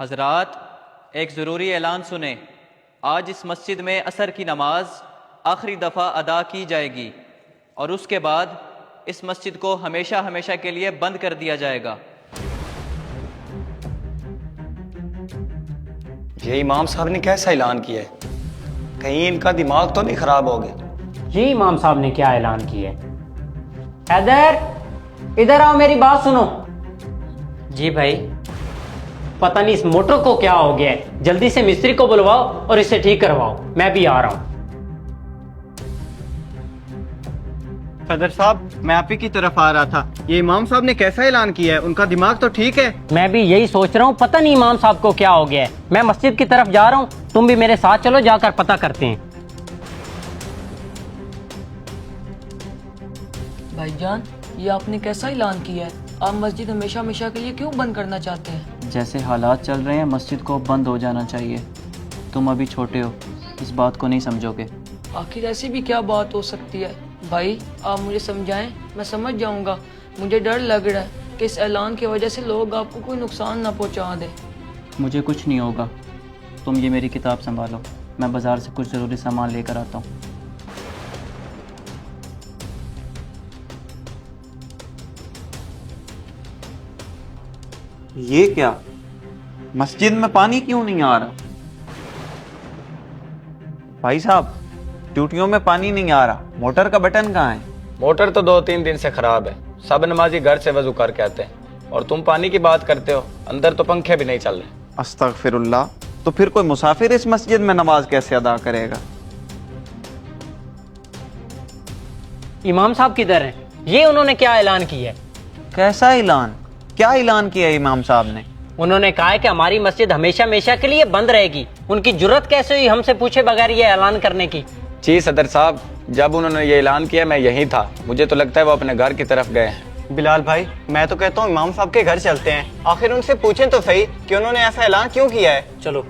حضرات، ایک ضروری اعلان سنیں۔ آج اس مسجد میں عصر کی نماز آخری دفعہ ادا کی جائے گی اور اس کے بعد اس مسجد کو ہمیشہ ہمیشہ کے لیے بند کر دیا جائے گا۔ یہ امام صاحب نے کیسا اعلان کیا ہے؟ کہیں ان کا دماغ تو نہیں خراب ہو گیا؟ یہ امام صاحب نے کیا اعلان کیا ہے؟ حیدر، ادھر آؤ، میری بات سنو۔ جی بھائی۔ پتہ نہیں اس موٹر کو کیا ہو گیا ہے، جلدی سے مستری کو بلواؤ اور اسے ٹھیک کرواؤ، میں بھی آ رہا ہوں۔ صدر صاحب، میں آپ ہی کی طرف آ رہا تھا۔ یہ امام صاحب نے کیسا اعلان کیا ہے؟ ان کا دماغ تو ٹھیک ہے؟ میں بھی یہی سوچ رہا ہوں، پتہ نہیں امام صاحب کو کیا ہو گیا ہے۔ میں مسجد کی طرف جا رہا ہوں، تم بھی میرے ساتھ چلو، جا کر پتہ کرتے ہیں۔ بھائی جان، یہ آپ نے کیسا اعلان کیا ہے؟ آپ مسجد ہمیشہ ہمیشہ کے لیے کیوں بند کرنا چاہتے ہیں؟ جیسے حالات چل رہے ہیں مسجد کو بند ہو جانا چاہیے۔ تم ابھی چھوٹے ہو، اس بات کو نہیں سمجھو گے۔ آخر ایسی بھی کیا بات ہو سکتی ہے؟ بھائی آپ مجھے سمجھائیں، میں سمجھ جاؤں گا۔ مجھے ڈر لگ رہا ہے کہ اس اعلان کی وجہ سے لوگ آپ کو کوئی نقصان نہ پہنچا دیں۔ مجھے کچھ نہیں ہوگا، تم یہ میری کتاب سنبھالو، میں بازار سے کچھ ضروری سامان لے کر آتا ہوں۔ یہ کیا؟ مسجد میں پانی کیوں نہیں آ رہا؟ بھائی صاحب، ٹوٹیوں میں پانی نہیں آ رہا، موٹر کا بٹن کہاں ہے؟ موٹر تو 2-3 دن سے خراب ہے، سب نمازی گھر سے وضو کر کے آتے ہیں، اور تم پانی کی بات کرتے ہو، اندر تو پنکھے بھی نہیں چل رہے۔ استغفر اللہ، تو پھر کوئی مسافر اس مسجد میں نماز کیسے ادا کرے گا؟ امام صاحب کدھر ہیں؟ یہ انہوں نے کیا اعلان کیا ہے؟ کیسا اعلان؟ کیا اعلان کیا ہے امام صاحب نے؟ انہوں نے کہا ہے کہ ہماری مسجد ہمیشہ ہمیشہ کے لیے بند رہے گی۔ ان کی جرت کیسے ہوئی ہم سے پوچھے بغیر یہ اعلان کرنے کی؟ جی صدر صاحب، جب انہوں نے یہ اعلان کیا میں یہیں تھا، مجھے تو لگتا ہے وہ اپنے گھر کی طرف گئے ہیں۔ بلال بھائی، میں تو کہتا ہوں امام صاحب کے گھر چلتے ہیں، آخر ان سے پوچھیں تو صحیح کہ انہوں نے ایسا اعلان کیوں کیا ہے۔ چلو۔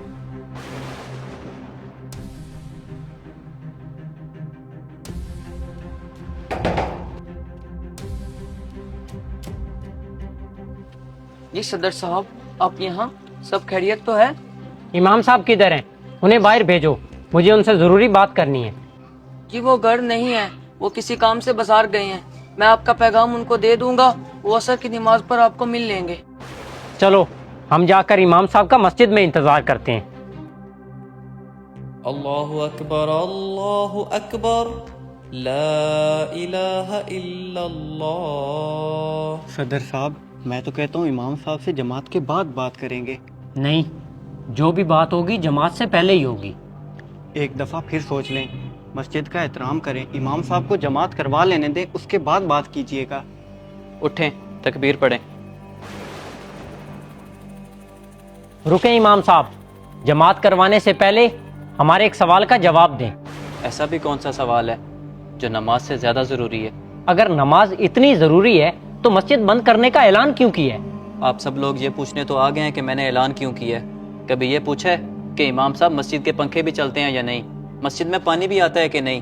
جی صدر صاحب، آپ یہاں؟ سب خیریت تو ہے؟ امام صاحب کدھر ہیں؟ انہیں باہر بھیجو، مجھے ان سے ضروری بات کرنی ہے۔ جی وہ گھر نہیں ہے، وہ کسی کام سے بازار گئے ہیں۔ میں آپ کا پیغام ان کو دے دوں گا، وہ عصر کی نماز پر آپ کو مل لیں گے۔ چلو ہم جا کر امام صاحب کا مسجد میں انتظار کرتے ہیں۔ اللہ اکبر، اللہ اکبر، لا الہ الا اللہ۔ صدر صاحب، میں تو کہتا ہوں امام صاحب سے جماعت کے بعد بات کریں گے۔ نہیں، جو بھی بات ہوگی جماعت سے پہلے ہی ہوگی۔ ایک دفعہ پھر سوچ لیں، مسجد کا احترام کریں، امام صاحب کو جماعت کروا لینے دیں، اس کے بعد بات کیجیے گا۔ اٹھیں، تکبیر پڑھیں۔ رکیں امام صاحب، جماعت کروانے سے پہلے ہمارے ایک سوال کا جواب دیں۔ ایسا بھی کون سا سوال ہے جو نماز سے زیادہ ضروری ہے؟ اگر نماز اتنی ضروری ہے تو مسجد بند کرنے کا اعلان کیوں کیا ہے؟ آپ سب لوگ یہ پوچھنے تو آ گئے ہیں کہ میں نے اعلان کیوں کیا ہے۔ کبھی یہ پوچھا ہے کہ امام صاحب مسجد کے پنکھے بھی چلتے ہیں یا نہیں، مسجد میں پانی بھی آتا ہے کہ نہیں؟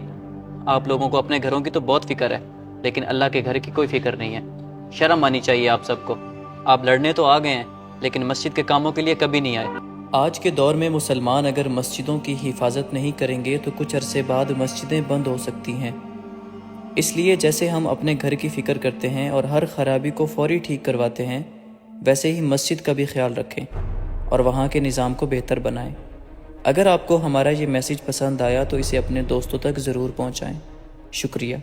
آپ لوگوں کو اپنے گھروں کی تو بہت فکر ہے، لیکن اللہ کے گھر کی کوئی فکر نہیں ہے۔ شرم آنی چاہیے آپ سب کو۔ آپ لڑنے تو آ گئے ہیں لیکن مسجد کے کاموں کے لیے کبھی نہیں آئے۔ آج کے دور میں مسلمان اگر مسجدوں کی حفاظت نہیں کریں گے تو کچھ عرصے بعد مسجدیں بند ہو سکتی ہیں۔ اس لیے جیسے ہم اپنے گھر کی فکر کرتے ہیں اور ہر خرابی کو فوری ٹھیک کرواتے ہیں، ویسے ہی مسجد کا بھی خیال رکھیں اور وہاں کے نظام کو بہتر بنائیں۔ اگر آپ کو ہمارا یہ میسیج پسند آیا تو اسے اپنے دوستوں تک ضرور پہنچائیں۔ شکریہ۔